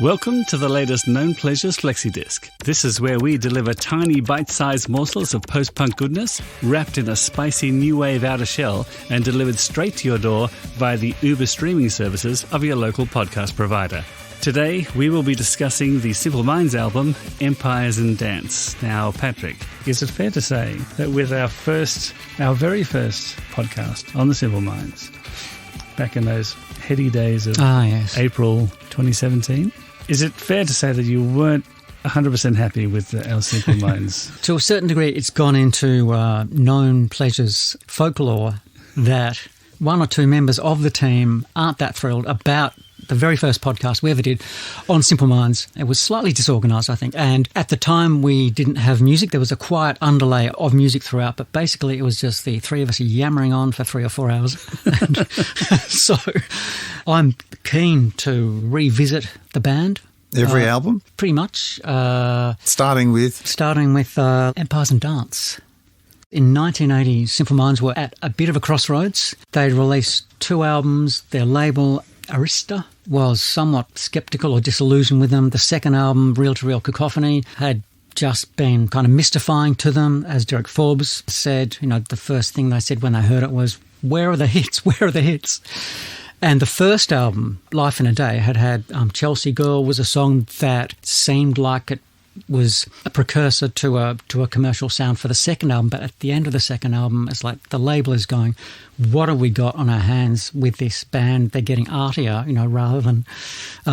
Welcome to the latest Known Pleasures FlexiDisc. This is where we deliver tiny bite-sized morsels of post-punk goodness wrapped in a spicy new wave outer shell and delivered straight to your door via the Uber streaming services of your local podcast provider. Today, we will be discussing the Simple Minds album, Empires and Dance. Now, Patrick, is it fair to say that with our very first podcast on the Simple Minds, back in those heady days of April 2017, is it fair to say that you weren't 100% happy with our Simple Minds? To a certain degree, it's gone into Known Pleasures folklore that one or two members of the team aren't that thrilled about the very first podcast we ever did on Simple Minds. It was slightly disorganised, I think. And at the time, we didn't have music. There was a quiet underlay of music throughout, but basically it was just the three of us yammering on for 3 or 4 hours. And so I'm keen to revisit the band. Every album? Pretty much. Starting with Empires and Dance. In 1980, Simple Minds were at a bit of a crossroads. They'd released 2 albums. Their label, Arista, was somewhat sceptical or disillusioned with them. The second album, Reel to Reel Cacophony, had just been kind of mystifying to them. As Derek Forbes said, the first thing they said when they heard it was, "Where are the hits? Where are the hits?" And the first album, Life in a Day, had Chelsea Girl was a song that seemed like it was a precursor to a commercial sound for the second album. But at the end of the second album, it's like the label is going, what have we got on our hands with this band? They're getting artier, rather than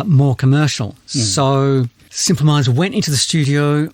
more commercial. So Simple Minds went into the studio,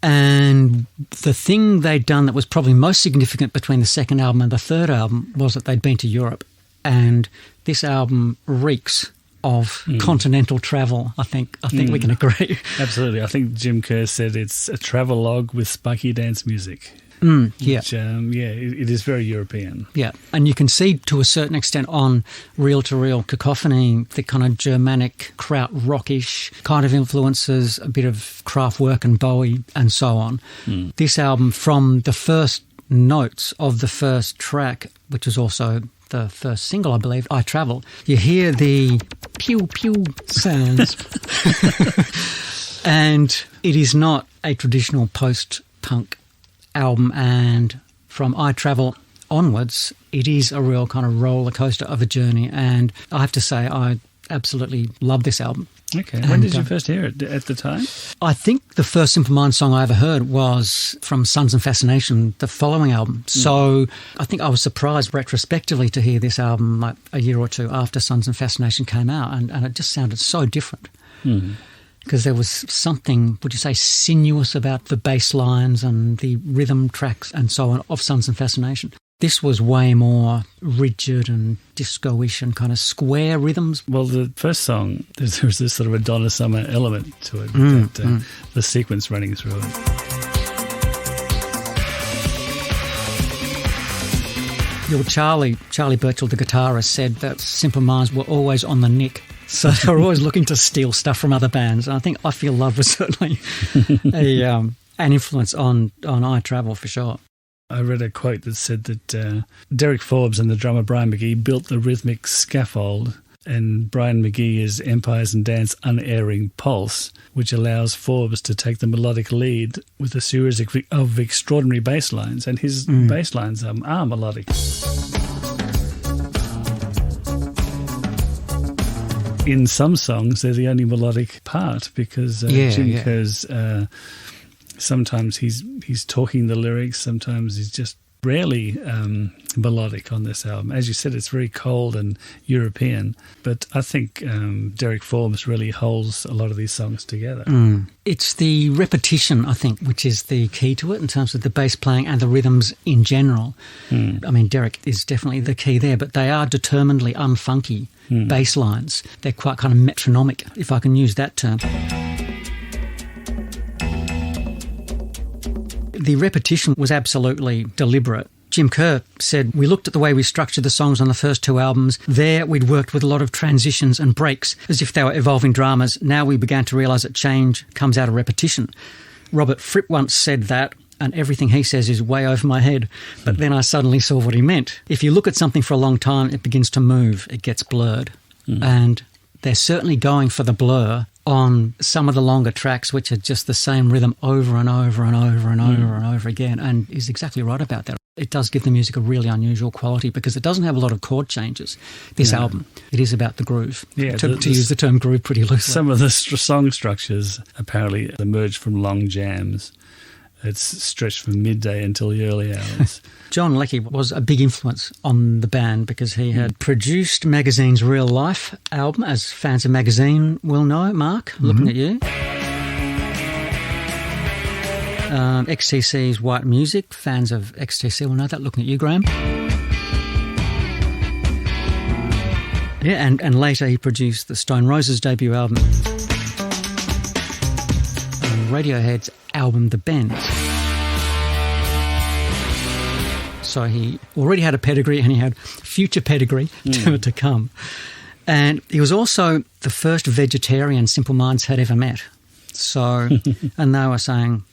and the thing they'd done that was probably most significant between the second album and the third album was that they'd been to Europe. And this album reeks of continental travel. I think we can agree. Absolutely. I think Jim Kerr said it's a travelogue with spiky dance music. Yeah. Which, it is very European. Yeah, and you can see to a certain extent on Reel to Reel Cacophony the kind of Germanic krautrockish kind of influences, a bit of Kraftwerk and Bowie and so on. This album, from the first notes of the first track, which was also the first single, I believe, I Travel, you hear the pew-pew sounds. And it is not a traditional post-punk album, and from I Travel onwards, it is a real kind of roller coaster of a journey, and I have to say I absolutely love this album. Okay. When did you first hear it? At the time? I think the first Simple Minds song I ever heard was from Sons and Fascination, the following album. So I think I was surprised retrospectively to hear this album like a year or two after Sons and Fascination came out, and it just sounded so different. Because there was something, would you say, sinuous about the bass lines and the rhythm tracks and so on of Sons and Fascination. This was way more rigid and disco-ish and kind of square rhythms. Well, the first song, there's this sort of a Donna Summer element to it, the sequence running through it. Your Charlie Birchall, the guitarist, said that Simple Minds were always on the nick. So they were always looking to steal stuff from other bands. And I think I Feel Love was certainly an influence on I Travel for sure. I read a quote that said that Derek Forbes and the drummer Brian McGee built the rhythmic scaffold, and Brian McGee is Empires and Dance unerring pulse, which allows Forbes to take the melodic lead with a series of extraordinary bass lines, and his bass lines are melodic. In some songs, they're the only melodic part because Jim Kerr's... sometimes he's talking the lyrics, sometimes he's just rarely melodic on this album. As you said, it's very cold and European, but I think Derek Forbes really holds a lot of these songs together. It's the repetition, I think, which is the key to it in terms of the bass playing and the rhythms in general. I mean, Derek is definitely the key there, but they are determinedly unfunky bass lines. They're quite kind of metronomic, if I can use that term. The repetition was absolutely deliberate. Jim Kerr said, we looked at the way we structured the songs on the first 2 albums. There, we'd worked with a lot of transitions and breaks as if they were evolving dramas. Now we began to realise that change comes out of repetition. Robert Fripp once said that, and everything he says is way over my head. But then I suddenly saw what he meant. If you look at something for a long time, it begins to move. It gets blurred. And they're certainly going for the blur on some of the longer tracks, which are just the same rhythm over and over and over and over and over again, and is exactly right about that. It does give the music a really unusual quality because it doesn't have a lot of chord changes, this album. It is about the groove, to use the term groove pretty loosely. Some of the song structures apparently emerged from long jams. It's stretched from midday until the early hours. John Leckie was a big influence on the band because he had produced Magazine's Real Life album, as fans of Magazine will know. Mark, looking at you. XTC's White Music, fans of XTC will know that. Looking at you, Graham. Yeah, and later he produced the Stone Roses debut album. Radiohead's album The Bends. So he already had a pedigree and he had future pedigree to come. And he was also the first vegetarian Simple Minds had ever met. So, and they were saying,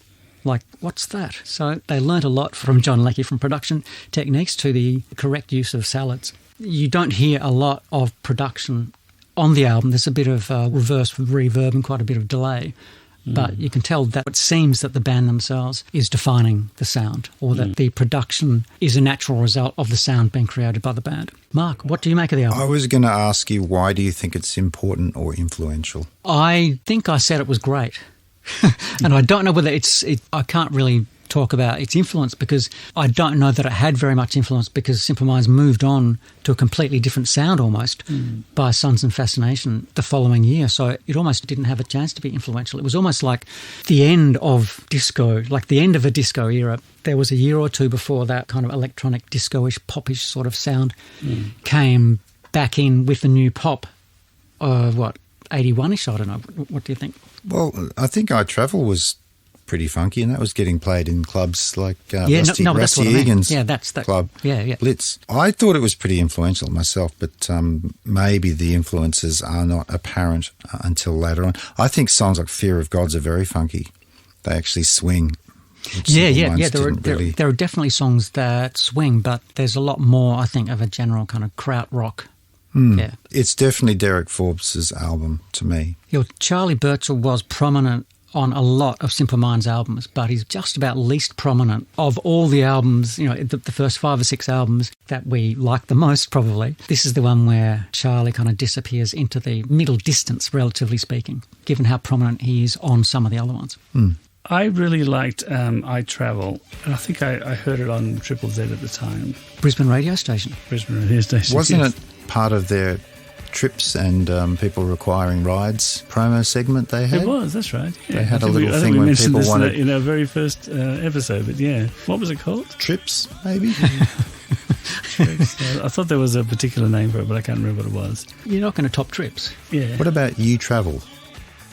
like, what's that? So they learnt a lot from John Leckie, from production techniques to the correct use of salads. You don't hear a lot of production on the album. There's a bit of reverse reverb and quite a bit of delay. But you can tell that it seems that the band themselves is defining the sound, or that the production is a natural result of the sound being created by the band. Mark, what do you make of the album? I was going to ask you, why do you think it's important or influential? I think I said it was great. And I don't know whether I can't really talk about its influence because I don't know that it had very much influence because Simple Minds moved on to a completely different sound almost by Sons and Fascination the following year. So it almost didn't have a chance to be influential. It was almost like the end of disco, like the end of a disco era. There was a year or two before that kind of electronic disco-ish, pop-ish sort of sound came back in with the new pop. 81-ish? I don't know. What do you think? Well, I think I Travel was pretty funky, and that was getting played in clubs like Rusty Egan's club, Blitz. I thought it was pretty influential myself, but maybe the influences are not apparent until later on. I think songs like Fear of Gods are very funky. They actually swing. There are definitely songs that swing, but there's a lot more, I think, of a general kind of krautrock. Yeah, it's definitely Derek Forbes' album to me. Charlie Burchill was prominent on a lot of Simple Minds albums, but he's just about least prominent of all the albums, the first 5 or 6 albums that we like the most probably. This is the one where Charlie kind of disappears into the middle distance, relatively speaking, given how prominent he is on some of the other ones. I really liked I Travel, and I think I heard it on Triple Z at the time. Brisbane radio station. Wasn't it part of their trips and people requiring rides promo segment they had? It was, that's right. Yeah. They had a little thing when people wanted... in our very first episode, but yeah. What was it called? Trips, maybe? Trips. I thought there was a particular name for it, but I can't remember what it was. You're not going to top Trips. Yeah. What about You Travel?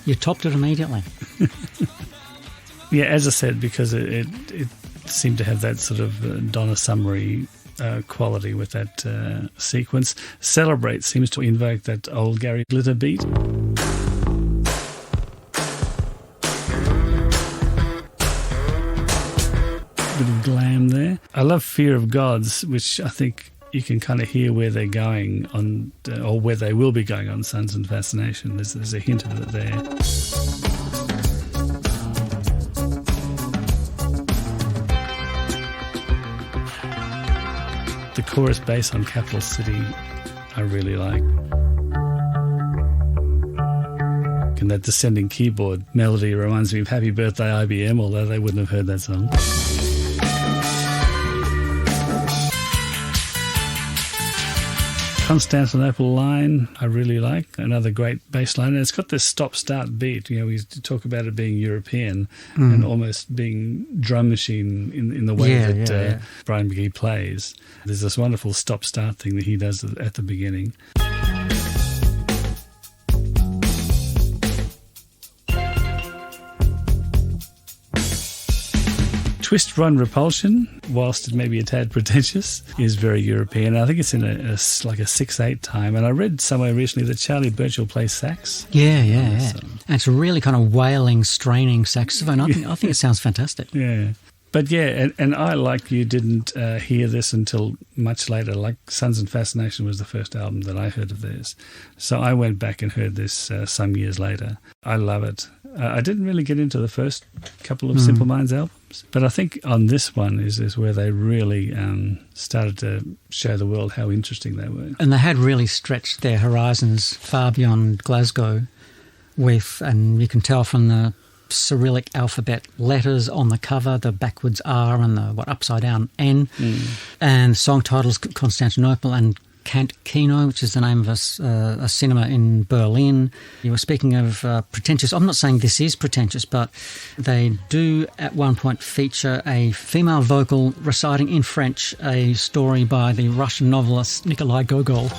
You topped it immediately. Yeah, as I said, because it seemed to have that sort of Donna Summery quality with that sequence. Celebrate seems to invoke that old Gary Glitter beat. Bit of glam there. I love Fear of Gods, which I think you can kind of hear where they're going on, or where they will be going on Sons and Fascination. There's a hint of it there. The chorus bass on Capital City I really like. And that descending keyboard melody reminds me of Happy Birthday IBM, although they wouldn't have heard that song. Constantinople line I really like, another great bass line, and it's got this stop-start beat. We talk about it being European and almost being drum machine in the way that Brian McGee plays. There's this wonderful stop-start thing that he does at the beginning. Twist Run Repulsion, whilst it may be a tad pretentious, is very European. I think it's in a 6/8 time. And I read somewhere recently that Charlie Burchill plays sax. Yeah. And it's a really kind of wailing, straining saxophone. I think it sounds fantastic. Yeah. But yeah, and I, like you, didn't hear this until much later. Like Suns and Fascination was the first album that I heard of theirs. So I went back and heard this some years later. I love it. I didn't really get into the first couple of Simple Minds albums, but I think on this one is where they really started to show the world how interesting they were. And they had really stretched their horizons far beyond Glasgow and you can tell from the Cyrillic alphabet letters on the cover, the backwards R and the upside down N, and song titles Constantinople and Kant Kino, which is the name of a cinema in Berlin. You were speaking of pretentious. I'm not saying this is pretentious, but they do at one point feature a female vocal reciting in French a story by the Russian novelist Nikolai Gogol.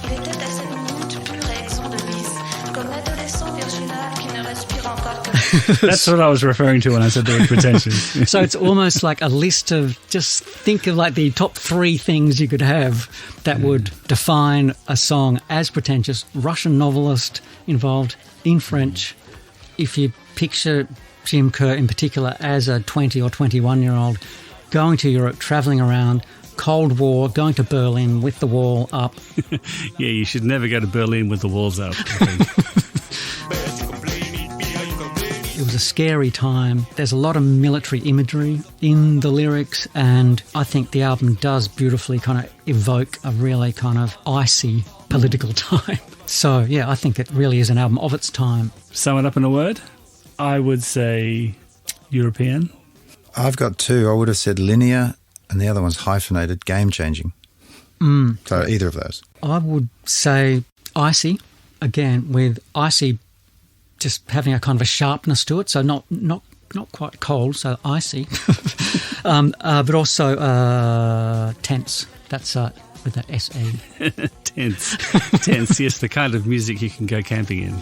That's what I was referring to when I said they were pretentious. So it's almost like a list of, just think of like the top 3 things you could have that would define a song as pretentious. Russian novelist involved in French. If you picture Jim Kerr in particular as a 20 or 21-year-old going to Europe, travelling around, Cold War, going to Berlin with the wall up. Yeah, you should never go to Berlin with the walls up, I think. It was a scary time. There's a lot of military imagery in the lyrics, and I think the album does beautifully kind of evoke a really kind of icy political time. So, yeah, I think it really is an album of its time. Sum it up in a word? I would say European. I've got 2. I would have said linear, and the other one's hyphenated, game-changing. So either of those. I would say icy, again, with icy just having a kind of a sharpness to it, so not quite cold, so icy, but also tense. That's with that S-A. Tense. Tense, yes, the kind of music you can go camping in.